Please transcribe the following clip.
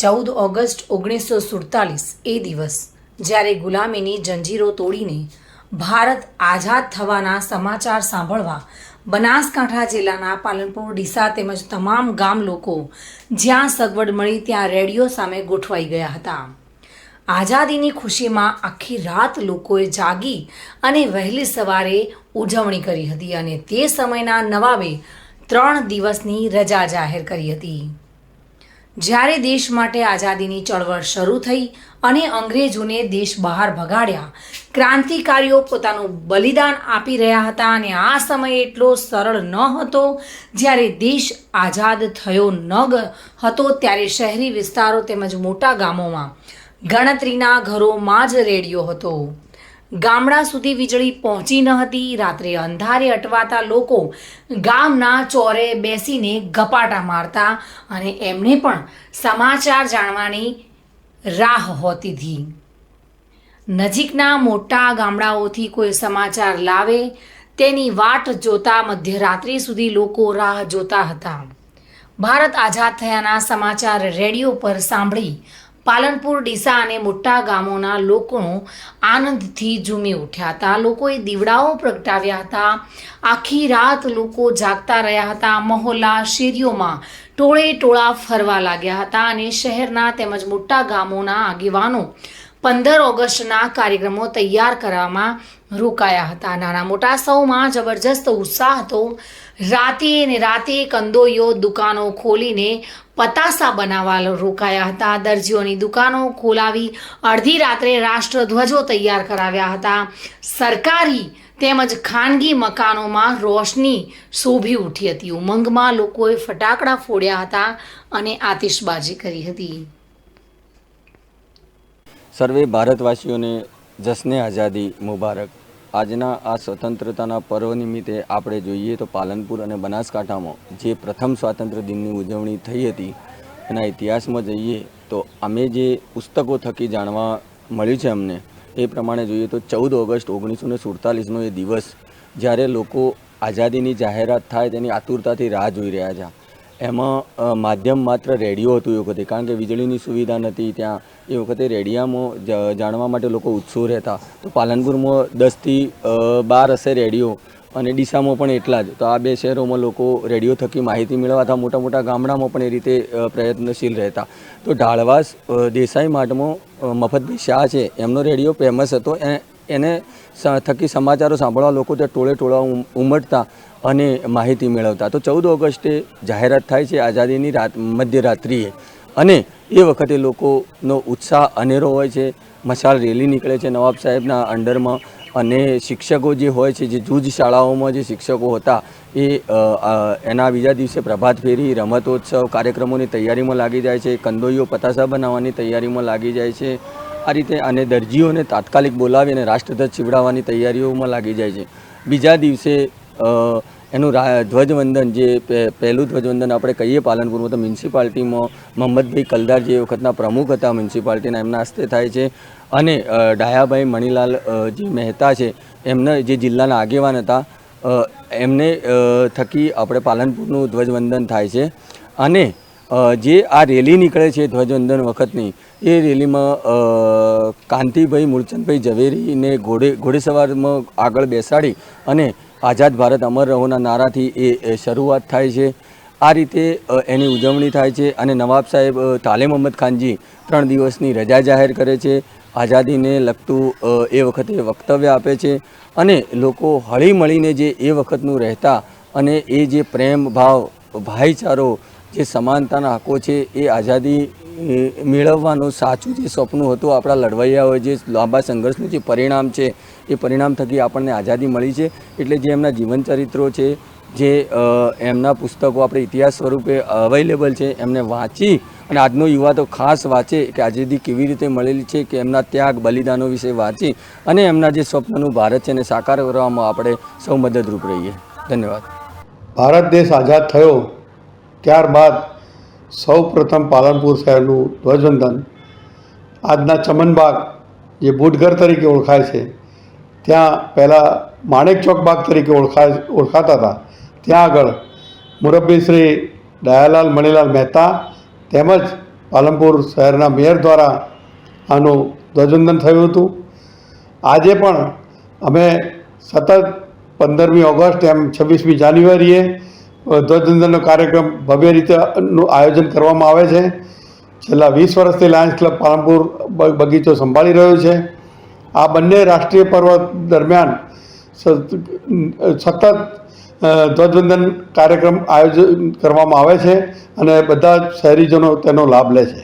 14 August 1947 એ દિવસ જ્યારે ગુલામીની જંજીરો તોડીને ભારત આઝાદ થવાના સમાચાર સાંભળવા બનાસકાંઠા જિલ્લાના પાલનપુર, ડીસા તેમજ તમામ ગામ લોકો જ્યાં સગવડ મળી ત્યાં રેડિયો સામે ગોઠવાઈ ગયા હતા। આઝાદીની ખુશીમાં આખી રાત લોકોએ જાગી અને વહેલી સવારે ઉજવણી કરી હતી અને તે સમયના નવાબે 3 દિવસની રજા જાહેર કરી હતી। જ્યારે દેશ માટે આઝાદીની ચળવળ શરૂ થઈ અને અંગ્રેજોને દેશ બહાર ભગાડ્યા, ક્રાંતિકારીઓ પોતાનું બલિદાન આપી રહ્યા હતા અને આ સમય એટલો સરળ ન હતો। જ્યારે દેશ આઝાદ થયો ન હતો ત્યારે શહેરી વિસ્તારો તેમજ મોટા ગામોમાં ગણતરીના ઘરોમાં જ રેડિયો હતો। ગામડા સુધી વીજળી પહોંચી ન હતી। રાત્રે અંધારે અટવાતા લોકો ગામના ચોરે બેસીને ગપાટા મારતા અને એમને પણ સમાચાર જાણવાની રાહ હોતી હતી। નજીકના મોટા ગામડાઓથી કોઈ સમાચાર લાવે તેની વાટ જોતા મધ્યરાત્રિ સુધી લોકો રાહ જોતા હતા। ભારત આઝાદ થયાના સમાચાર રેડિયો પર સાંભળી પાલનપુર, ડીસા અને મોટા ગામોના લોકો આનંદથી ઝૂમી ઉઠ્યા હતા। લોકોએ દીવડાઓ પ્રગટાવ્યા હતા। આખી રાત લોકો જાગતા રહ્યા હતા। મહોલ્લા, શેરીઓમાં ટોળે ટોળા ફરવા લાગ્યા હતા અને શહેરના તેમજ મોટા ગામોના આગેવાનો 15 ઓગસ્ટના કાર્યક્રમો તૈયાર કરવામાં રોકાયા હતા। નાના મોટા સૌમાં જબરજસ્ત ઉત્સાહ હતો। રાતે કંદોઈઓ દુકાનો ખોલીને પતાસા બનાવવા રોકાયા હતા। દરજીઓની દુકાનો ખોલાવી અડધી રાત્રે રાષ્ટ્રધ્વજો તૈયાર કરાવ્યા હતા। સરકારી તેમજ ખાનગી મકાનોમાં રોશની શોભી ઉઠી હતી। ઉમંગમાં લોકોએ ફટાકડા ફોડ્યા હતા અને આતિશબાજી કરી હતી। સર્વે ભારતવાસીઓને જશ્ને આઝાદી મુબારક। આજના આ સ્વતંત્રતાના પર્વ નિમિત્તે આપણે જોઈએ તો પાલનપુર અને બનાસકાંઠામાં જે પ્રથમ સ્વાતંત્ર્ય દિનની ઉજવણી થઈ હતી એના ઇતિહાસમાં જઈએ તો અમે જે પુસ્તકો થકી જાણવા મળ્યું છે અમને એ પ્રમાણે જોઈએ તો 14 ઓગસ્ટ 1947નો એ દિવસ જ્યારે લોકો આઝાદીની જાહેરાત થાય તેની આતુરતાથી રાહ જોઈ રહ્યા છે। એમાં માધ્યમ માત્ર રેડિયો હતું એ વખતે, કારણ કે વીજળીની સુવિધા નથી ત્યાં। એ વખતે રેડિયામાં જાણવા માટે લોકો ઉત્સુક રહેતા। તો પાલનપુરમાં 10 થી 12 હશે રેડિયો અને ડીસામાં પણ એટલા જ। તો આ બે શહેરોમાં લોકો રેડિયો થકી માહિતી મેળવતા, મોટા મોટા ગામડામાં પણ એ રીતે પ્રયત્નશીલ રહેતા। તો ઢાળવાસ દેસાઈ માટમાં મફતભાઈ શાહ છે, એમનો રેડિયો ફેમસ હતો। એને થકી સમાચારો સાંભળવા લોકો ત્યાં ટોળે ટોળા ઉમટતા અને માહિતી મેળવતા। તો 14 ઓગસ્ટે જાહેરાત થાય છે આઝાદીની મધ્યરાત્રિએ અને એ વખતે લોકોનો ઉત્સાહ અનેરો હોય છે। મશાલ રેલી નીકળે છે નવાબ સાહેબના અંડરમાં અને શિક્ષકો જે હોય છે, જે જૂજ શાળાઓમાં જે શિક્ષકો હતા એ એના બીજા દિવસે પ્રભાત ફેરી, રમતોત્સવ કાર્યક્રમોની તૈયારીમાં લાગી જાય છે। કંદોઈઓ પતાસા બનાવવાની તૈયારીમાં લાગી જાય છે। આ રીતે અને દરજીઓને તાત્કાલિક બોલાવી અને રાષ્ટ્રધ્વજ છીવડાવવાની તૈયારીઓમાં લાગી જાય છે। બીજા દિવસે એનું ધ્વજવંદન, જે પહેલું ધ્વજવંદન આપણે કહીએ પાલનપુરમાં, તો મ્યુનિસિપાલિટીમાં મોહમ્મદભાઈ કલદાર જે વખતના પ્રમુખ હતા મ્યુનિસિપાલિટીના, એમના હસ્તે થાય છે અને ડાયાભાઈ મણીલાલ જે મહેતા છે એમને, જે જિલ્લાના આગેવાન હતા, એમને થકી આપણે પાલનપુરનું ધ્વજવંદન થાય છે। અને જે આ રેલી નીકળે છે ધ્વજવંદન વખતની, એ રેલીમાં કાંતિભાઈ મૂળચંદભાઈ ઝવેરીને ઘોડેસવારમાં આગળ બેસાડી અને આઝાદ ભારત અમર રહોના નારાથી એ શરૂઆત થાય છે। આ રીતે એની ઉજવણી થાય છે અને નવાબ સાહેબ તાલે મોહમ્મદ ખાનજી 3 દિવસની રજા જાહેર કરે છે। આઝાદીને લગતું એ વખતે વક્તવ્ય આપે છે અને લોકો હળી મળીને જે એ વખતનું રહેતા અને એ જે પ્રેમ ભાવ, ભાઈચારો, જે સમાનતાના હકો છે, એ આઝાદી મેળવવાનું સાચું જે સપનું હતું આપણા લડવૈયાઓએ, જે લાંબા સંઘર્ષનું જે પરિણામ છે, એ પરિણામ થકી આપણને આઝાદી મળી છે। એટલે જે એમના જીવન ચરિત્રો છે, જે એમના પુસ્તકો આપણે ઇતિહાસ સ્વરૂપે અવેલેબલ છે, એમને વાંચી અને આજનો યુવા તો ખાસ વાંચે કે આઝાદી કેવી રીતે મળેલી છે, કે એમના ત્યાગ બલિદાનો વિશે વાંચી અને એમના જે સ્વપ્નનું ભારત છે એને સાકાર કરવામાં આપણે સૌ મદદરૂપ રહીએ। ધન્યવાદ। ભારત દેશ આઝાદ થયો ત્યારબાદ સૌ પ્રથમ પાલનપુર શહેરનું ધ્વજવંદન આજના ચમનબાગ, જે બુટઘર તરીકે ઓળખાય છે, ત્યાં પહેલાં માણેક ચોક બાગ તરીકે ઓળખાતા હતા, ત્યાં આગળ મુરબ્બી શ્રી દયાલાલ મણીલાલ મહેતા તેમજ પાલનપુર શહેરના મેયર દ્વારા આનું ધ્વજવંદન થયું હતું. આજે પણ અમે સતત 15મી ઓગસ્ટ એમ 26મી જાન્યુઆરીએ ધ્વજવંદનનો કાર્યક્રમ ભવ્ય રીતે નું આયોજન કરવામાં આવે છે. છેલ્લા 20 વર્ષથી લાયન્સ ક્લબ પાલનપુર બગીચો સંભાળી રહ્યો છે. આ બંને રાષ્ટ્રીય પર્વ દરમિયાન સતત ધ્વજવંદન કાર્યક્રમ આયોજન કરવામાં આવે છે અને બધા શહેરીજનો તેનો લાભ લે છે.